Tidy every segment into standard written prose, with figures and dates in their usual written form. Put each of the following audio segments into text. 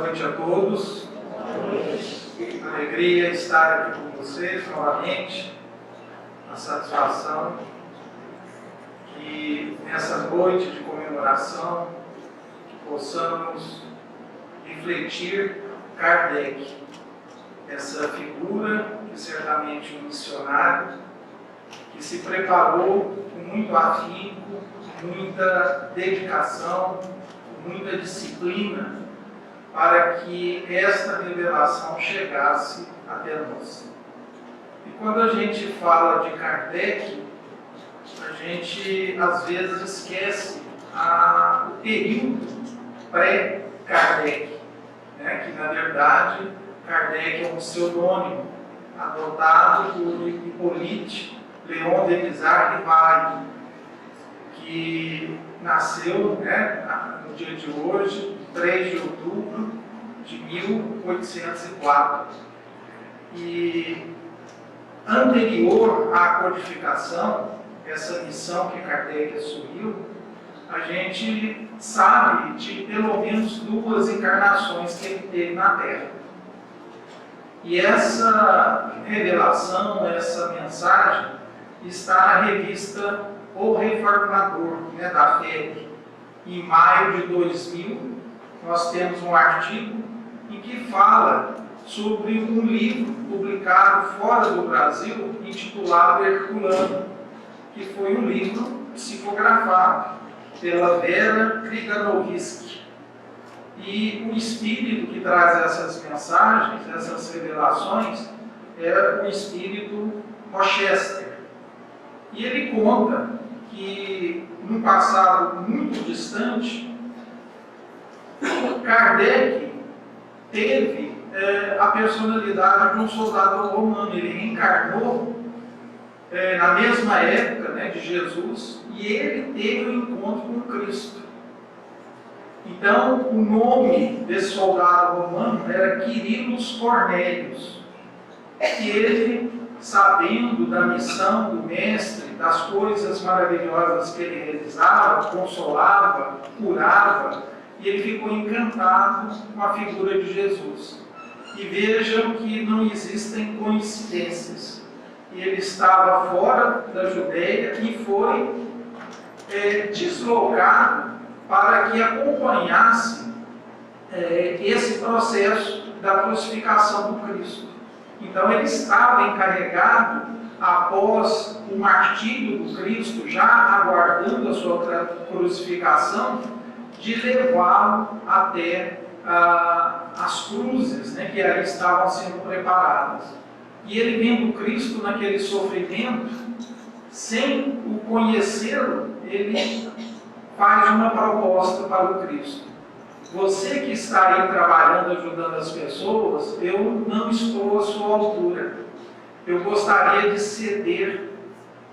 noite a todos. Alegria estar aqui com vocês novamente. Uma satisfação que nessa noite de comemoração possamos refletir Kardec, essa figura que certamente um missionário que se preparou com muito afinco, muita dedicação, muita disciplina para que esta revelação chegasse até nós. E quando a gente fala de Kardec, a gente às vezes esquece o período pré-Kardec, né? Que na verdade Kardec é um pseudônimo adotado por Hippolyte Léon Denis Rivail, que nasceu, né, no dia de hoje, 3 de outubro de 1804. E anterior à codificação, essa missão que Kardec assumiu, a gente sabe de pelo menos 2 encarnações que ele teve na Terra. E essa revelação, essa mensagem, está na revista O Reformador, né, da FEB. Em maio de 2000, nós temos um artigo em que fala sobre um livro publicado fora do Brasil, intitulado Herculano, que foi um livro psicografado pela Vera Kriganovsky. E o espírito que traz essas mensagens, essas revelações, é o espírito Rochester. E ele conta que, num passado muito distante, Kardec teve a personalidade de um soldado romano. Ele reencarnou na mesma época, né, de Jesus, e ele teve um encontro com Cristo. Então, o nome desse soldado romano era Quirilus Cornélius. E ele, sabendo da missão do Mestre, das coisas maravilhosas que ele realizava, consolava, curava, e ele ficou encantado com a figura de Jesus. E vejam que não existem coincidências. Ele estava fora da Judeia e foi deslocado para que acompanhasse esse processo da crucificação do Cristo. Então ele estava encarregado, após o martírio do Cristo, já aguardando a sua crucificação, de levá-lo até as cruzes, né, que ali estavam sendo preparadas. E ele, vendo Cristo naquele sofrimento, sem o conhecê-lo, ele faz uma proposta para o Cristo. Você que está aí trabalhando, ajudando as pessoas, eu não estou à sua altura. Eu gostaria de ceder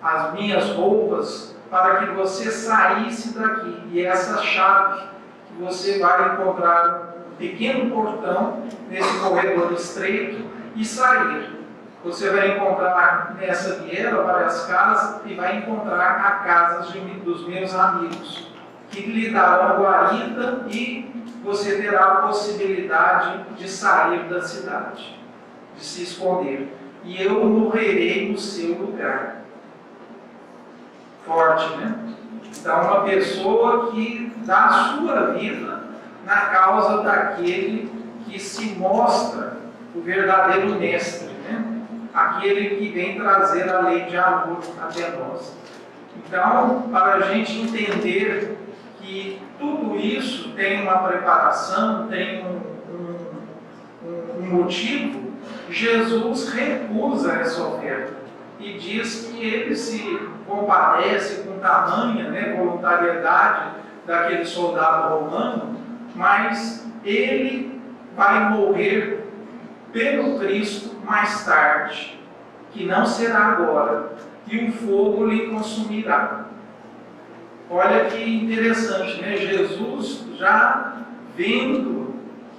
as minhas roupas para que você saísse daqui. E essa chave que você vai encontrar um pequeno portão nesse corredor estreito e sair. Você vai encontrar nessa viela várias casas e vai encontrar a casa dos meus amigos, que lhe darão guarida e você terá a possibilidade de sair da cidade, de se esconder. E eu morrerei no seu lugar. Forte, né? Então, uma pessoa que dá a sua vida na causa daquele que se mostra o verdadeiro mestre, né? Aquele que vem trazer a lei de amor até nós. Então, para a gente entender que tudo isso tem uma preparação, tem um motivo, Jesus recusa essa oferta e diz que ele se compadece com tamanha, né, voluntariedade daquele soldado romano, mas ele vai morrer pelo Cristo mais tarde, que não será agora, e o fogo lhe consumirá. Olha que interessante, né? Jesus já vendo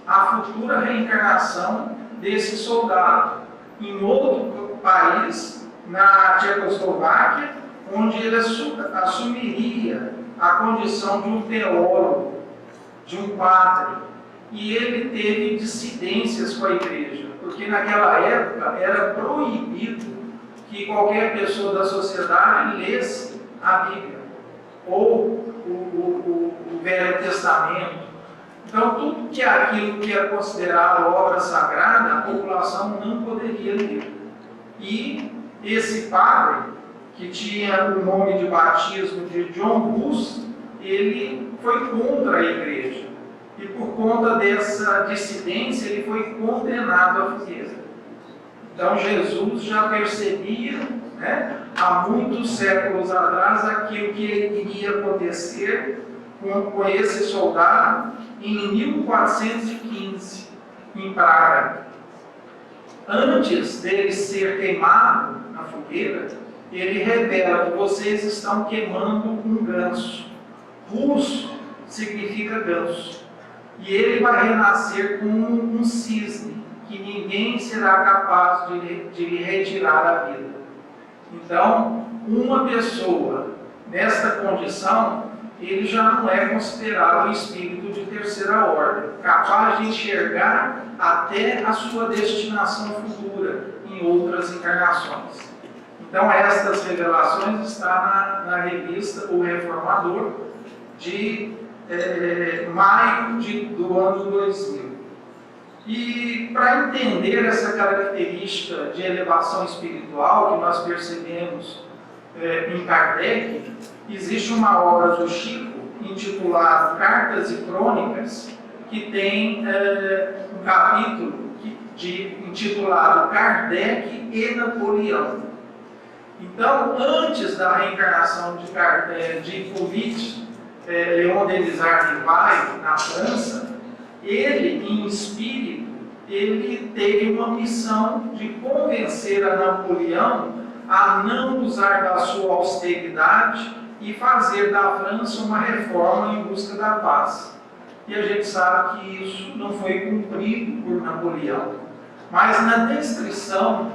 a futura reencarnação desse soldado em outro país, na Tchecoslováquia, onde ele assumiria a condição de um teólogo, de um padre. e ele teve dissidências com a igreja, porque naquela época era proibido que qualquer pessoa da sociedade lesse a Bíblia ou o Velho Testamento. Então, tudo que aquilo que era considerado obra sagrada, a população não poderia ler. E esse padre, que tinha o nome de batismo de John Hus, ele foi contra a igreja. E por conta dessa dissidência, ele foi condenado à fogueira. Então, Jesus já percebia, né, há muitos séculos atrás, aquilo que iria acontecer com esse soldado em 1415, em Praga. Antes dele ser queimado na fogueira, ele revela que vocês estão queimando um ganso. Russo significa ganso. E ele vai renascer como um cisne, que ninguém será capaz de lhe retirar a vida. Então, uma pessoa nesta condição, ele já não é considerado um espírito de terceira ordem, capaz de enxergar até a sua destinação futura em outras encarnações. Então, estas revelações estão na revista O Reformador, de maio do ano 2000. E para entender essa característica de elevação espiritual que nós percebemos em Kardec, existe uma obra do Chico intitulada Cartas e Crônicas, que tem um capítulo intitulado Kardec e Napoleão. Então, antes da reencarnação de Hippolyte Léon Denis Rivail, na França, ele, em espírito, ele teve uma missão de convencer a Napoleão a não usar da sua austeridade e fazer da França uma reforma em busca da paz. E a gente sabe que isso não foi cumprido por Napoleão. Mas na descrição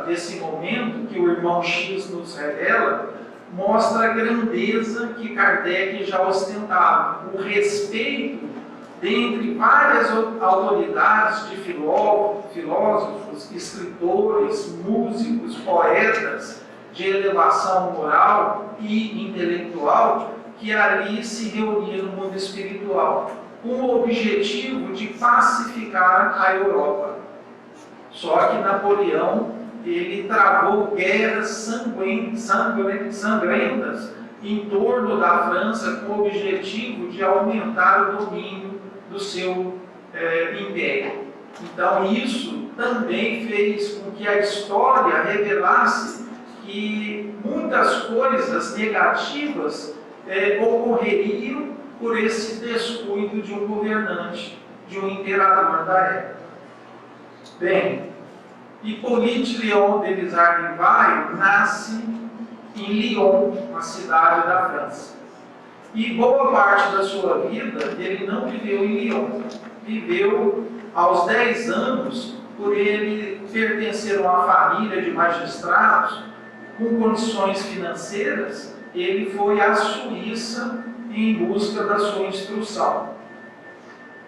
desse momento que o irmão X nos revela, mostra a grandeza que Kardec já ostentava, o respeito dentre várias autoridades de filósofos, escritores, músicos, poetas de elevação moral e intelectual que ali se reuniam no mundo espiritual, com o objetivo de pacificar a Europa. Só que Napoleão, ele travou guerras sangrentas em torno da França com o objetivo de aumentar o domínio do seu império. Então isso também fez com que a história revelasse que muitas coisas negativas ocorreriam por esse descuido de um governante, de um imperador da época. Bem, Hippolyte Léon Denis Rivail nasce em Lyon, uma cidade da França. E boa parte da sua vida ele não viveu em Lyon. Viveu aos 10 anos, por ele pertencer a uma família de magistrados com condições financeiras, ele foi à Suíça em busca da sua instrução.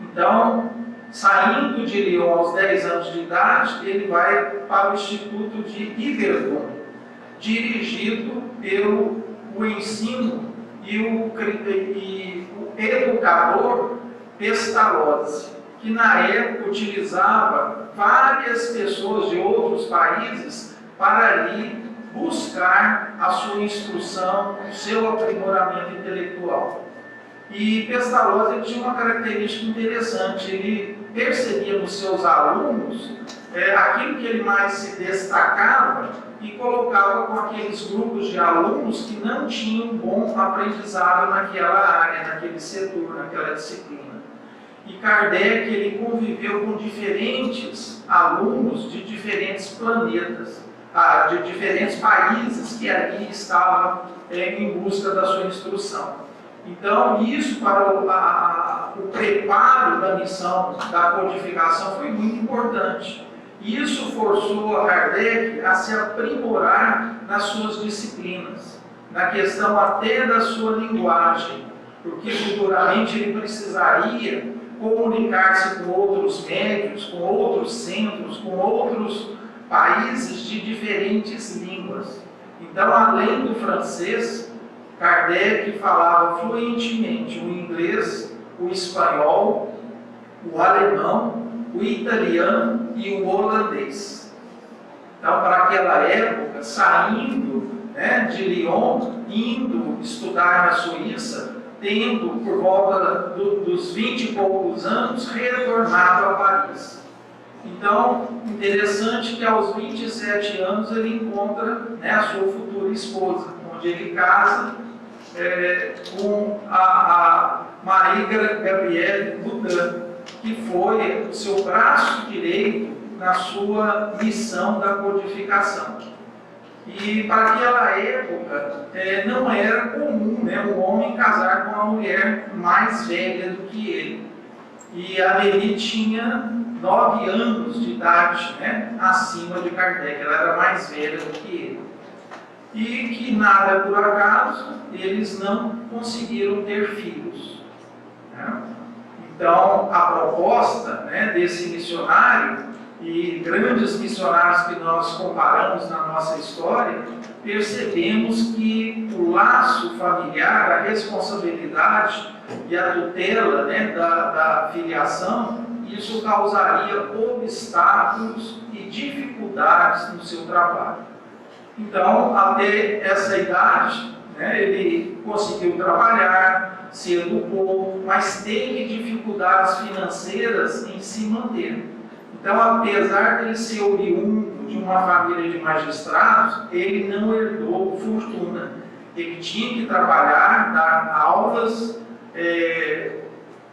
Então, saindo de Lyon aos 10 anos de idade, ele vai para o Instituto de Yverdon, dirigido pelo ensino e o educador Pestalozzi, que na época utilizava várias pessoas de outros países para ali buscar a sua instrução, o seu aprimoramento intelectual. E Pestalozzi tinha uma característica interessante, ele percebia nos seus alunos aquilo que ele mais se destacava e colocava com aqueles grupos de alunos que não tinham bom aprendizado naquela área, naquele setor, naquela disciplina. E Kardec, ele conviveu com diferentes alunos de diferentes planetas, de diferentes países que ali estavam em busca da sua instrução. Então, isso para o preparo da missão da codificação foi muito importante. Isso forçou a Kardec a se aprimorar nas suas disciplinas, na questão até da sua linguagem, porque futuramente ele precisaria comunicar-se com outros médios, com outros centros, com outros países de diferentes línguas. Então, além do francês, Kardec falava fluentemente o inglês, o espanhol, o alemão, o italiano e o holandês. Então, para aquela época, saindo, né, de Lyon, indo estudar na Suíça, tendo por volta dos 20 e poucos anos retornado a Paris. Então, interessante que aos 27 anos ele encontra, né, a sua futura esposa, onde ele casa com a Marie Gabrielle Boudin, que foi o seu braço direito na sua missão da codificação. E para aquela época não era comum, né, um homem casar com uma mulher mais velha do que ele. E a Amélie tinha 9 anos de idade, né, acima de Kardec, ela era mais velha do que ele. E que nada por acaso, eles não conseguiram ter filhos, né? Então, a proposta, né, desse missionário, e grandes missionários que nós comparamos na nossa história, percebemos que o laço familiar, a responsabilidade e a tutela, né, da filiação, isso causaria obstáculos e dificuldades no seu trabalho. Então, até essa idade, né, ele conseguiu trabalhar, se educou, mas teve dificuldades financeiras em se manter. Então, apesar de ele ser oriundo de uma família de magistrados, ele não herdou fortuna. Ele tinha que trabalhar, dar aulas,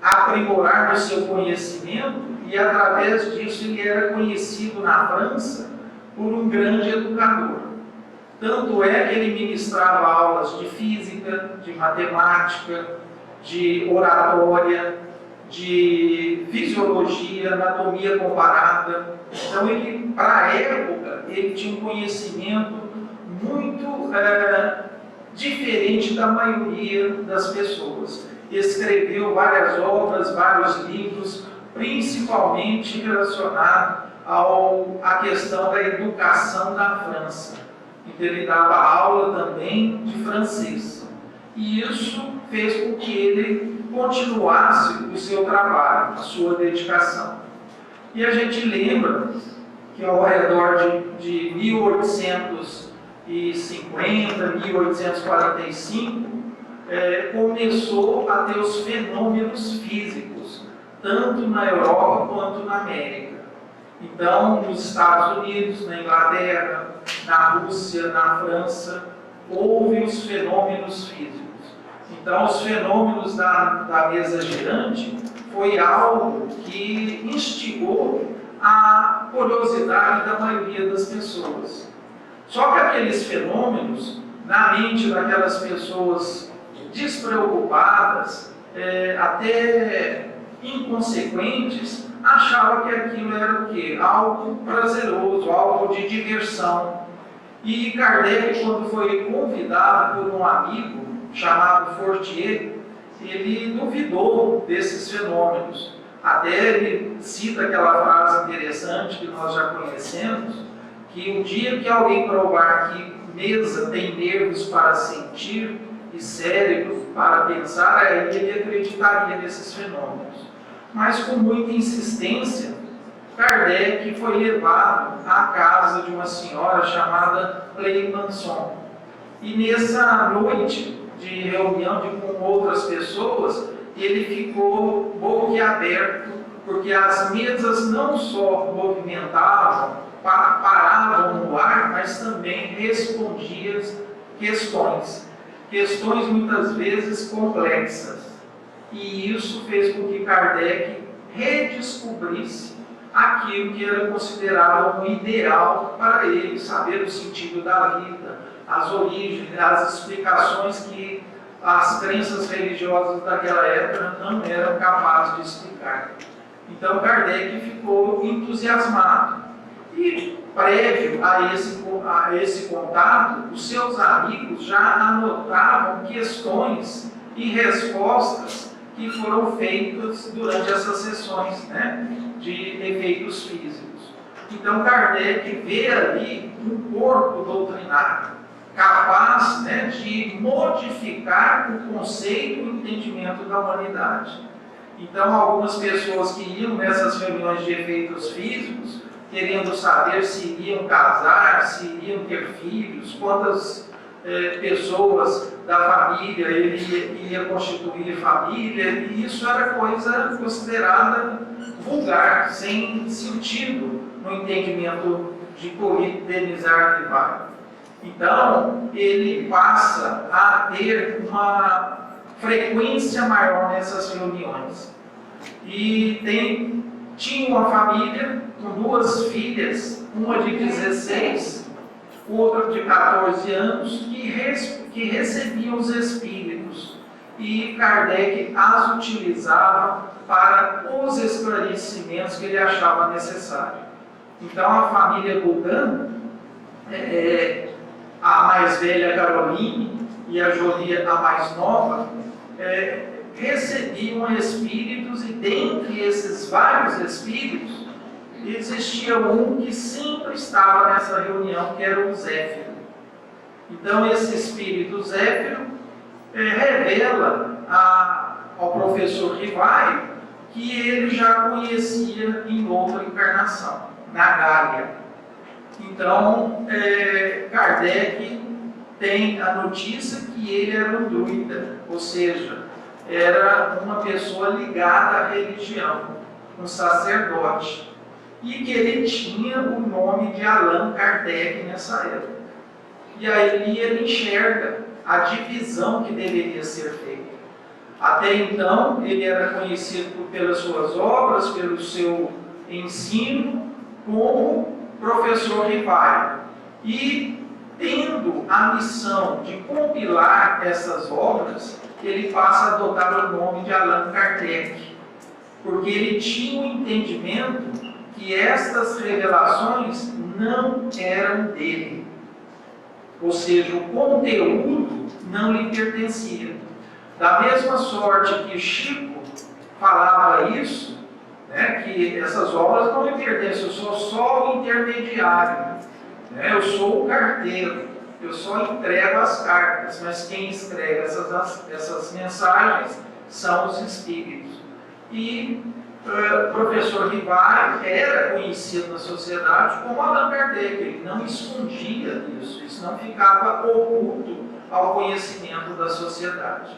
aprimorar o seu conhecimento, e através disso ele era conhecido na França por um grande educador. Tanto é que ele ministrava aulas de física, de matemática, de oratória, de fisiologia, anatomia comparada. Então, ele, para a época, ele tinha um conhecimento muito diferente da maioria das pessoas. Escreveu várias obras, vários livros, principalmente relacionados à questão da educação na França. Então, ele dava aula também de francês. E isso fez com que ele continuasse o seu trabalho, a sua dedicação. E a gente lembra que ao redor de 1850, 1845, começou a ter os fenômenos físicos, tanto na Europa quanto na América. Então, nos Estados Unidos, na Inglaterra, na Rússia, na França, houve os fenômenos físicos. Então, os fenômenos da mesa girante foi algo que instigou a curiosidade da maioria das pessoas. Só que aqueles fenômenos, na mente daquelas pessoas despreocupadas, até inconsequentes, achavam que aquilo era o quê? Algo prazeroso, algo de diversão. E Kardec, quando foi convidado por um amigo chamado Fortier, ele duvidou desses fenômenos. Até ele cita aquela frase interessante que nós já conhecemos, que o dia que alguém provar que mesa tem nervos para sentir e cérebro para pensar, aí ele acreditaria nesses fenômenos. Mas com muita insistência, Kardec foi levado à casa de uma senhora chamada Claymanson. E nessa noite de reunião com outras pessoas, ele ficou boquiaberto, porque as mesas não só movimentavam, paravam no ar, mas também respondiam questões muitas vezes complexas. E isso fez com que Kardec redescobrisse aquilo que era considerado um ideal para ele, saber o sentido da vida, as origens, as explicações que as crenças religiosas daquela época não eram capazes de explicar. Então Kardec ficou entusiasmado. E prévio a esse contato, os seus amigos já anotavam questões e respostas que foram feitos durante essas sessões, né, de efeitos físicos. Então, Kardec vê ali um corpo doutrinário capaz, né, de modificar o conceito e o entendimento da humanidade. Então, algumas pessoas que iam nessas reuniões de efeitos físicos, querendo saber se iriam casar, se iriam ter filhos, quantas pessoas da família ele ia constituir família, e isso era coisa considerada vulgar, sem sentido no entendimento de Hipólito Denizar Rivail. Então, ele passa a ter uma frequência maior nessas reuniões. E tinha uma família com 2 filhas, uma de 16, outra de 14 anos, que recebiam os espíritos. E Kardec as utilizava para os esclarecimentos que ele achava necessário. Então, a família Gauguin, a mais velha Caroline e a Jolia, a mais nova, recebiam espíritos, e dentre esses vários espíritos, existia um que sempre estava nessa reunião, que era o Zéfiro. Então, esse espírito Zéfiro revela ao professor Rivail que ele já conhecia em outra encarnação, na Gália. Então, Kardec tem a notícia que ele era um druida, ou seja, era uma pessoa ligada à religião, um sacerdote, e que ele tinha o nome de Allan Kardec nessa época. E aí ele enxerga a divisão que deveria ser feita. Até então, ele era conhecido pelas suas obras, pelo seu ensino, como professor Rivail. E, tendo a missão de compilar essas obras, ele passa a adotar o nome de Allan Kardec, porque ele tinha um entendimento que estas revelações não eram dele. Ou seja, o conteúdo não lhe pertencia. Da mesma sorte que Chico falava isso, né, que essas obras não me pertencem, eu sou só o intermediário, né, eu sou o carteiro, eu só entrego as cartas, mas quem escreve essas mensagens são os espíritos. E o professor Rivail era conhecido na sociedade como Allan Kardec, ele não escondia isso não ficava oculto ao conhecimento da sociedade.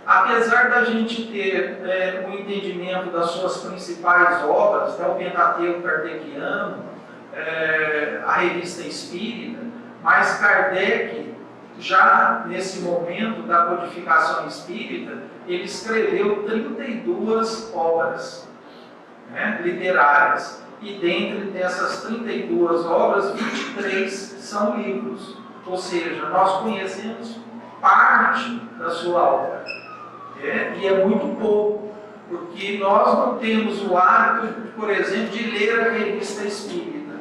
Apesar da gente ter o entendimento das suas principais obras, o Pentateuco Kardeciano, a Revista Espírita, mas Kardec, já nesse momento da codificação espírita, ele escreveu 32 obras, né, literárias, e dentre dessas 32 obras, 23 são livros, ou seja, nós conhecemos parte da sua obra, e é muito pouco, porque nós não temos o hábito, por exemplo, de ler a Revista Espírita,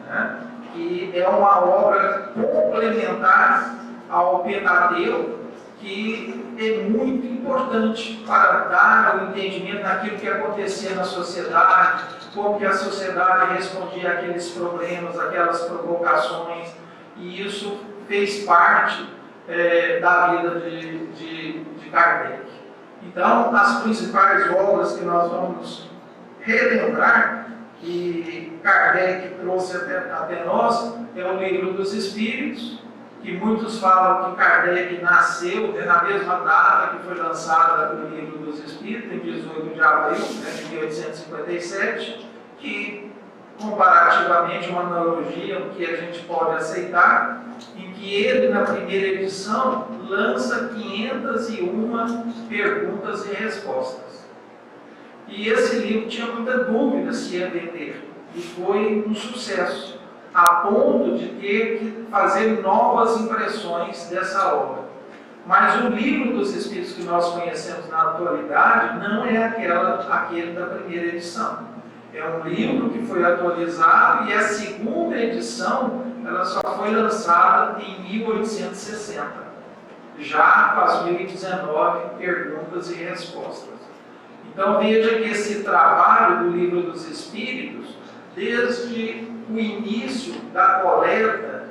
né, que é uma obra complementar ao Pentateuco, que é muito importante para dar o entendimento daquilo que acontecia na sociedade, como que a sociedade respondia àqueles problemas, aquelas provocações, e isso fez parte da vida de Kardec. Então, as principais obras que nós vamos relembrar, que Kardec trouxe até nós, é o Livro dos Espíritos, que muitos falam que Kardec nasceu na mesma data que foi lançada o Livro dos Espíritos, em 18 de abril de 1857, que, comparativamente, uma analogia que a gente pode aceitar, em que ele, na primeira edição, lança 501 perguntas e respostas. E esse livro tinha muita dúvida se ia vender, e foi um sucesso, a ponto de ter que fazer novas impressões dessa obra. Mas o Livro dos Espíritos que nós conhecemos na atualidade não é aquele da primeira edição. É um livro que foi atualizado, e a segunda edição ela só foi lançada em 1860. já com as 1019 perguntas e respostas. Então veja que esse trabalho do Livro dos Espíritos, desde o início da coleta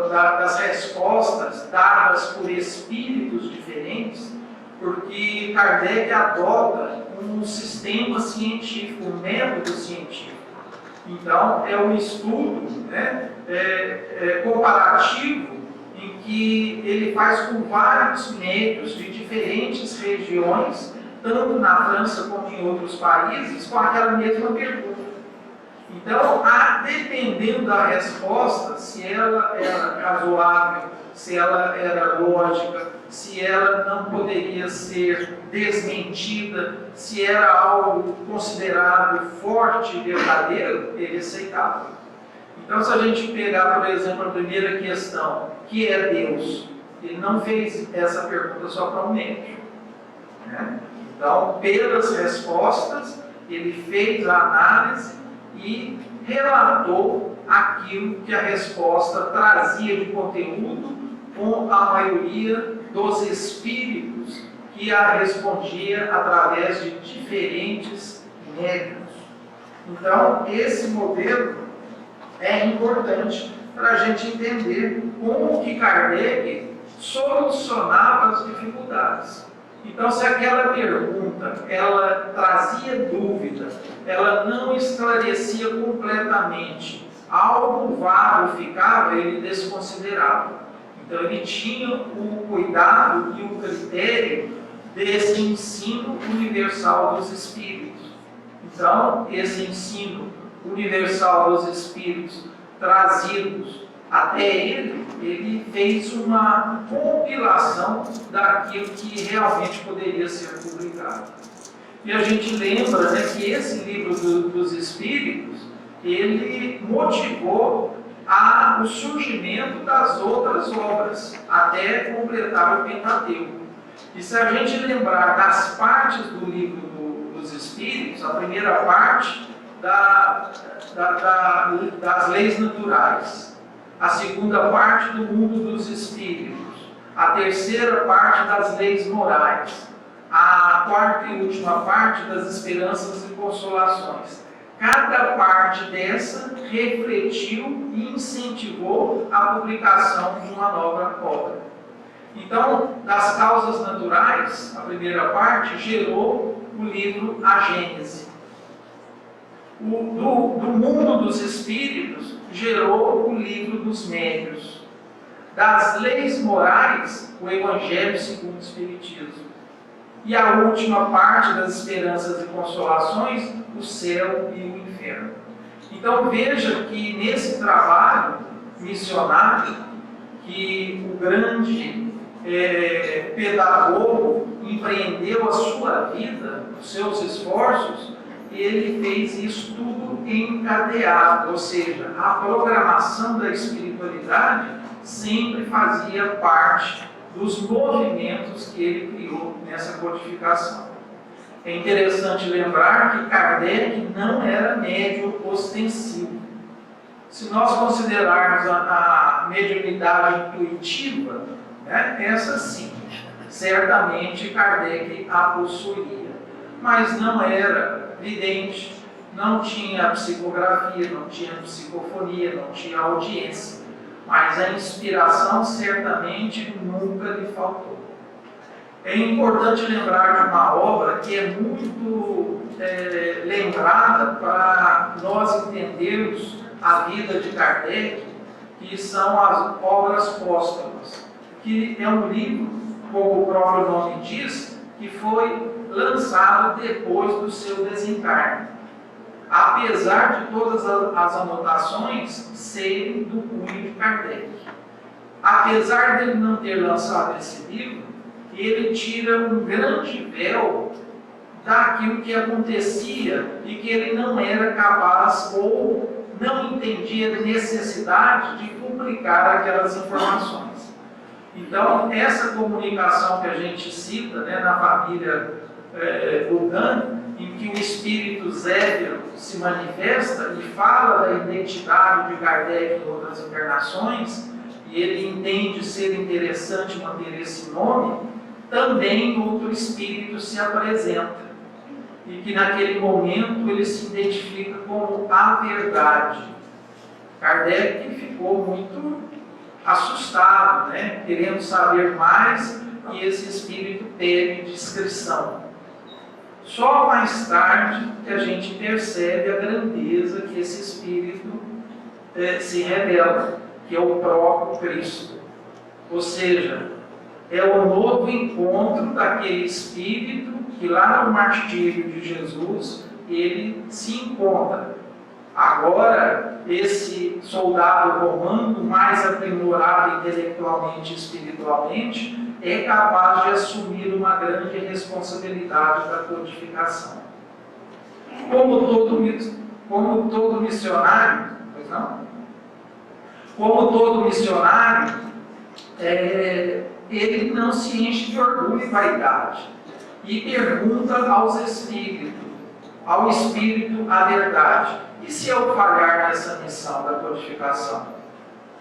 das respostas dadas por espíritos diferentes, porque Kardec adota um sistema científico, um método científico. Então, é um estudo, né, comparativo, em que ele faz com vários médios de diferentes regiões, tanto na França como em outros países, com aquela mesma pergunta. Então, dependendo da resposta, se ela era razoável, se ela era lógica, se ela não poderia ser desmentida, se era algo considerado forte e verdadeiro, ele aceitava. Então, se a gente pegar, por exemplo, a primeira questão, que é Deus, ele não fez essa pergunta só para um médium, né? Então, pelas respostas, ele fez a análise e relatou aquilo que a resposta trazia de conteúdo com a maioria dos espíritos que a respondia através de diferentes médiuns. Então, esse modelo é importante para a gente entender como que Kardec solucionava as dificuldades. Então, se aquela pergunta, ela trazia dúvida, ela não esclarecia completamente, algo vago ficava, ele desconsiderava. Então, ele tinha o cuidado e o critério desse ensino universal dos Espíritos. Então, esse ensino universal dos Espíritos trazidos até ele fez uma compilação daquilo que realmente poderia ser publicado. E a gente lembra, né, que esse livro dos Espíritos, ele motivou o surgimento das outras obras, até completar o Pentateuco. E se a gente lembrar das partes do livro dos Espíritos, a primeira parte das leis naturais, a segunda parte do mundo dos espíritos, a terceira parte das leis morais, a quarta e última parte das esperanças e consolações. Cada parte dessa refletiu e incentivou a publicação de uma nova obra. Então, das causas naturais, a primeira parte gerou o livro A Gênese. Do mundo dos espíritos gerou o livro dos médiuns. Das leis morais, o Evangelho segundo o Espiritismo. E a última parte das esperanças e consolações, o céu e o inferno. Então veja que nesse trabalho missionário, que o grande pedagogo empreendeu a sua vida, os seus esforços, ele fez isso tudo encadeado, ou seja, a programação da espiritualidade sempre fazia parte dos movimentos que ele criou nessa codificação. É interessante lembrar que Kardec não era médium ostensivo. Se nós considerarmos a mediunidade intuitiva, né, essa sim, certamente Kardec a possuía, mas não era vidente, não tinha psicografia, não tinha psicofonia, não tinha audiência, mas a inspiração certamente nunca lhe faltou. É importante lembrar de uma obra que é muito lembrada para nós entendermos a vida de Kardec, que são as obras póstumas, que é um livro, como o próprio nome diz, que foi lançado depois do seu desencarne, apesar de todas as anotações serem do cunho de Kardec. Apesar dele não ter lançado esse livro, ele tira um grande véu daquilo que acontecia e que ele não era capaz ou não entendia a necessidade de publicar aquelas informações. Então, essa comunicação que a gente cita, né, na família Budan, em que o espírito Zébio se manifesta e fala da identidade de Kardec em outras encarnações, e ele entende ser interessante manter esse nome, também outro espírito se apresenta. E que naquele momento ele se identifica como a verdade. Kardec ficou muito assustado, né? Querendo saber mais, e esse espírito pede descrição. Só mais tarde que a gente percebe a grandeza que esse espírito se revela, que é o próprio Cristo. Ou seja, é o novo encontro daquele espírito que lá no martírio de Jesus ele se encontra. Agora, esse soldado romano, mais aprimorado intelectualmente e espiritualmente, é capaz de assumir uma grande responsabilidade da codificação. Como todo missionário, pois não? Como todo missionário, ele não se enche de orgulho e vaidade e pergunta aos espíritos, ao espírito a verdade. E se eu falhar nessa missão da codificação?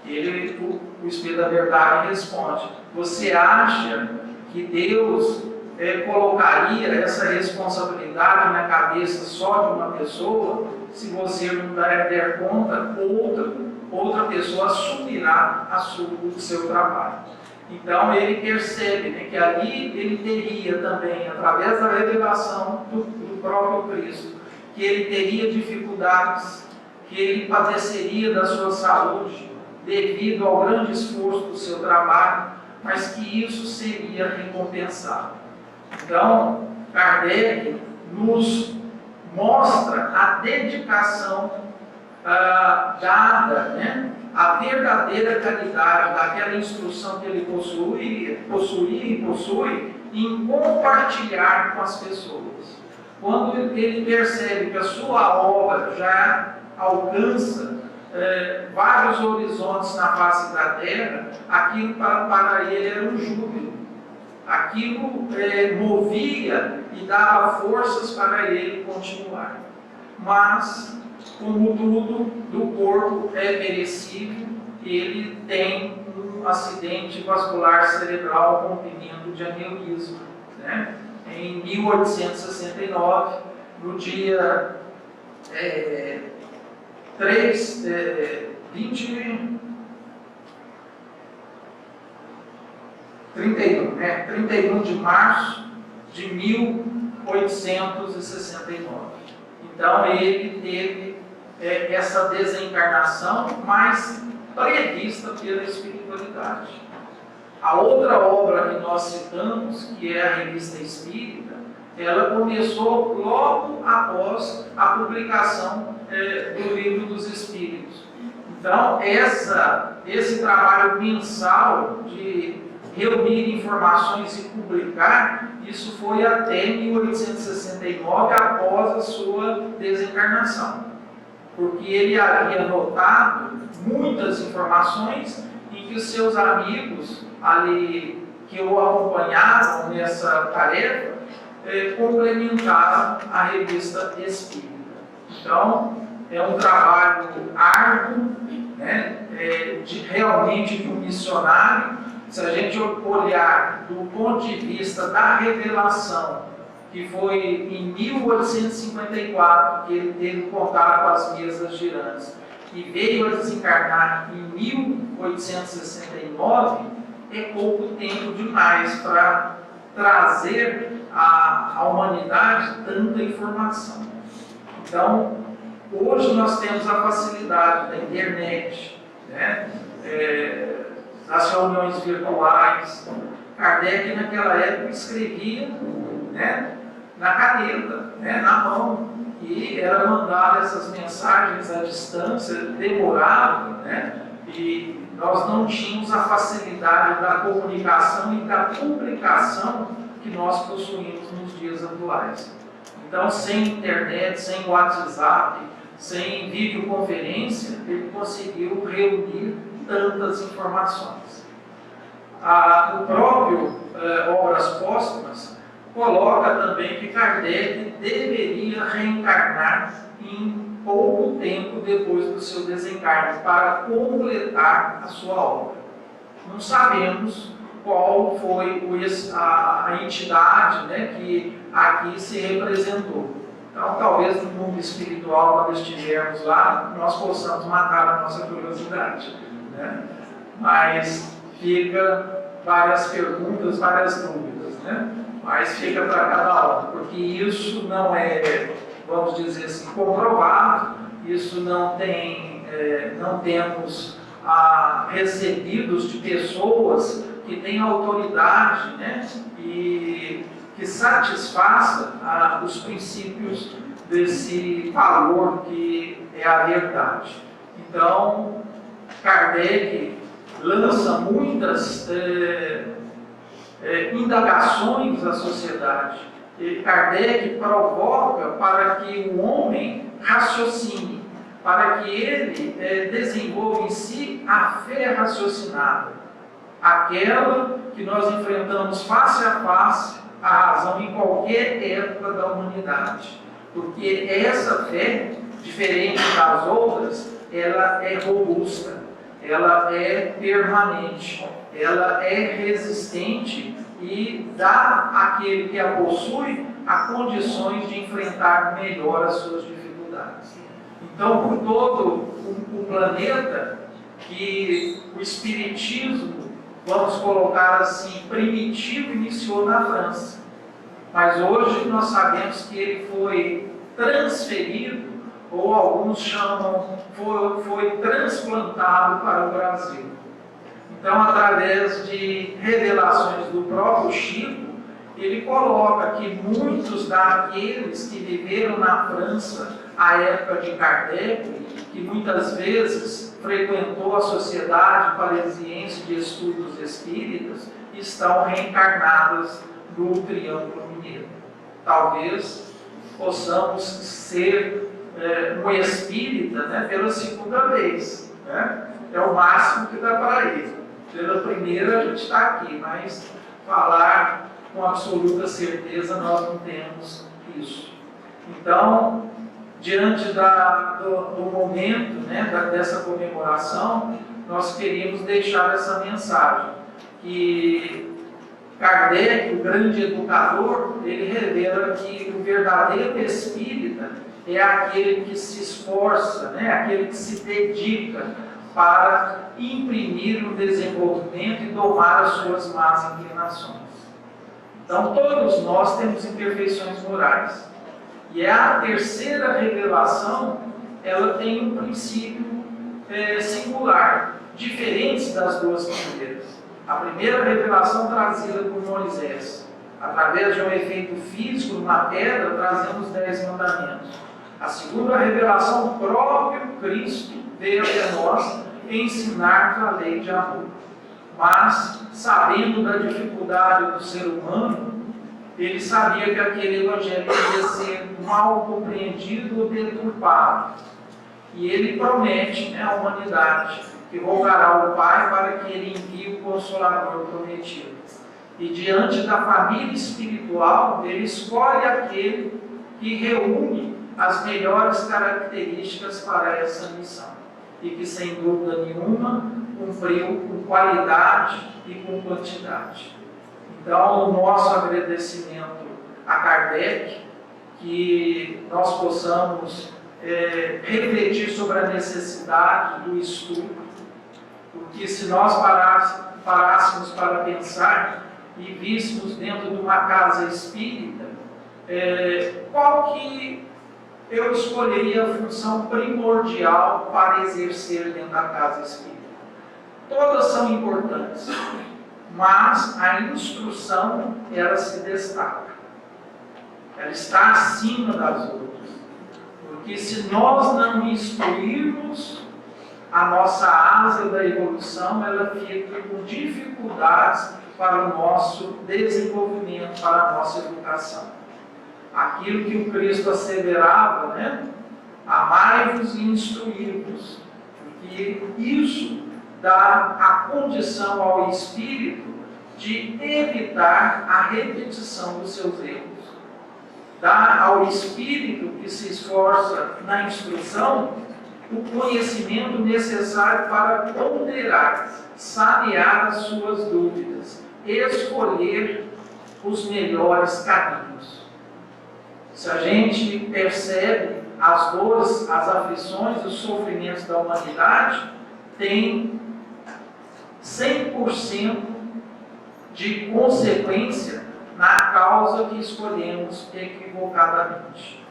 O espírito da verdade responde: você acha que Deus colocaria essa responsabilidade na cabeça só de uma pessoa? Se você não der conta, outra pessoa assumirá o seu trabalho. Então ele percebe, né, que ali ele teria também, através da revelação do próprio Cristo, que ele teria dificuldades, que ele padeceria da sua saúde devido ao grande esforço do seu trabalho, mas que isso seria recompensado. Então, Kardec nos mostra a dedicação dada, né, a verdadeira caridade daquela instrução que ele possui em compartilhar com as pessoas. Quando ele percebe que a sua obra já alcança vários horizontes na face da terra, aquilo para ele era um júbilo. Aquilo movia e dava forças para ele continuar. Mas, como tudo do corpo é perecível, ele tem um acidente vascular cerebral com pedido de aneurisma, né? Em 1869, no dia 31 de março de 1869. Então ele teve essa desencarnação, mas prevista pela espiritualidade. A outra obra que nós citamos, que é a Revista Espírita, ela começou logo após a publicação do Livro dos Espíritos. Então, esse trabalho mensal de reunir informações e publicar, isso foi até 1869, após a sua desencarnação. Porque ele havia notado muitas informações em que os seus amigos ali que o acompanhavam nessa tarefa complementaram a Revista Espírita. Então, é um trabalho árduo, né, realmente de um missionário. Se a gente olhar do ponto de vista da revelação, que foi em 1854 que ele teve contato com as mesas girantes e veio a desencarnar em 1869, é pouco tempo demais para trazer à humanidade tanta informação. Então, hoje nós temos a facilidade da internet, né? Das reuniões virtuais. Kardec naquela época escrevia, né, na caneta, né, na mão, e era mandar essas mensagens à distância, demorava, né, e nós não tínhamos a facilidade da comunicação e da publicação que nós possuímos nos dias atuais. Então, sem internet, sem WhatsApp, sem videoconferência, ele conseguiu reunir tantas informações. O próprio Obras Póstumas coloca também que Kardec deveria reencarnar em pouco tempo depois do seu desencarne para completar a sua obra. não sabemos qual foi a entidade, né, que aqui se representou. Então, talvez no mundo espiritual, quando estivermos lá, nós possamos matar a nossa curiosidade, né? Mas fica várias perguntas, várias dúvidas, né? Mas fica para cada um, porque isso não é, vamos dizer assim, comprovado, isso não temos recebidos de pessoas que têm autoridade, né? E que satisfaça os princípios desse valor que é a verdade. Então, Kardec lança muitas indagações à sociedade. E Kardec provoca para que o homem raciocine, para que ele desenvolva em si a fé raciocinada, aquela que nós enfrentamos face a face a razão em qualquer época da humanidade. Porque essa fé, diferente das outras, ela é robusta, ela é permanente, ela é resistente e dá àquele que a possui a condições de enfrentar melhor as suas dificuldades. Então, por todo o planeta, que o Espiritismo, vamos colocar assim, primitivo, iniciou na França. Mas hoje nós sabemos que ele foi transferido, ou alguns chamam, foi transplantado para o Brasil. Então, através de revelações do próprio Chico, ele coloca que muitos daqueles que viveram na França à época de Kardec, que muitas vezes frequentou a Sociedade Parisiense de Estudos Espíritas, estão reencarnadas no Triângulo Mineiro. Talvez possamos ser um espírita, né, pela segunda vez, né? É o máximo que dá para ir. Pela primeira a gente está aqui, mas falar com absoluta certeza nós não temos isso. Então, diante do momento, né, dessa comemoração, nós queríamos deixar essa mensagem, que Kardec, o grande educador, ele revela que o verdadeiro espírita é aquele que se esforça, né, aquele que se dedica para imprimir o desenvolvimento e domar as suas más inclinações. Então, todos nós temos imperfeições morais. E a terceira revelação, ela tem um princípio singular, diferente das duas primeiras. A primeira revelação trazida por Moisés, através de um efeito físico numa pedra, trazendo os 10 mandamentos. A segunda revelação, o próprio Cristo veio até nós ensinar-nos a lei de amor. Mas, sabendo da dificuldade do ser humano, ele sabia que aquele evangelho ia ser mal compreendido ou deturpado. E ele promete, né, à humanidade que rogará ao Pai para que ele envie o Consolador prometido. E diante da família espiritual, ele escolhe aquele que reúne as melhores características para essa missão. E que, sem dúvida nenhuma, cumpriu com qualidade e com quantidade. Então, o nosso agradecimento a Kardec, que nós possamos refletir sobre a necessidade do estudo, porque se nós parássemos para pensar e víssemos dentro de uma casa espírita, qual que eu escolheria a função primordial para exercer dentro da casa espírita? Todas são importantes, mas a instrução, ela se destaca. Ela está acima das outras. Porque se nós não instruirmos, a nossa asa da evolução, ela fica com dificuldades para o nosso desenvolvimento, para a nossa educação. Aquilo que o Cristo asseverava, né? Amai-vos e instruí-vos. Porque isso dá a condição ao espírito de evitar a repetição dos seus erros. Dá ao espírito que se esforça na instrução o conhecimento necessário para ponderar, sanear as suas dúvidas, escolher os melhores caminhos. Se a gente percebe as dores, as aflições, os sofrimentos da humanidade, tem 100% de consequência na causa que escolhemos equivocadamente.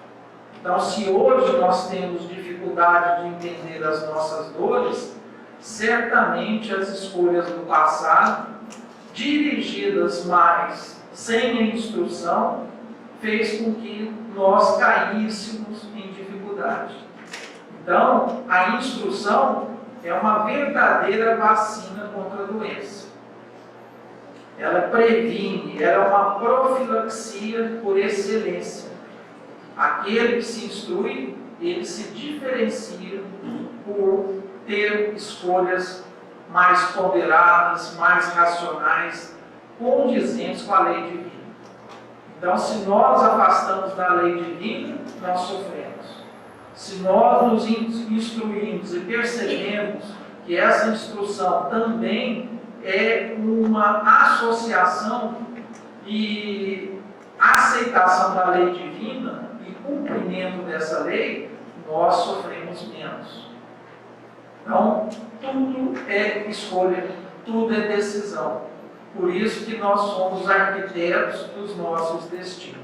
Então, se hoje nós temos dificuldade de entender as nossas dores, certamente as escolhas do passado, dirigidas mais sem a instrução, fez com que nós caíssemos em dificuldade. Então, a instrução é uma verdadeira vacina contra a doença. Ela previne, ela é uma profilaxia por excelência. Aquele que se instrui, ele se diferencia por ter escolhas mais ponderadas, mais racionais, condizentes com a lei divina. Então, se nós afastamos da lei divina, nós sofremos. Se nós nos instruímos e percebemos que essa instrução também é uma associação e aceitação da lei divina e cumprimento dessa lei, nós sofremos menos. Então, tudo é escolha, tudo é decisão. Por isso que nós somos arquitetos dos nossos destinos.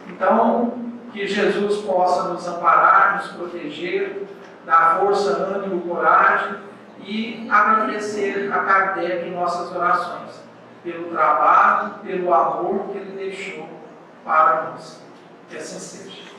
Então, que Jesus possa nos amparar, nos proteger, dar força, ânimo, coragem e agradecer a Kardec em nossas orações, pelo trabalho, pelo amor que ele deixou para nós. Que assim seja.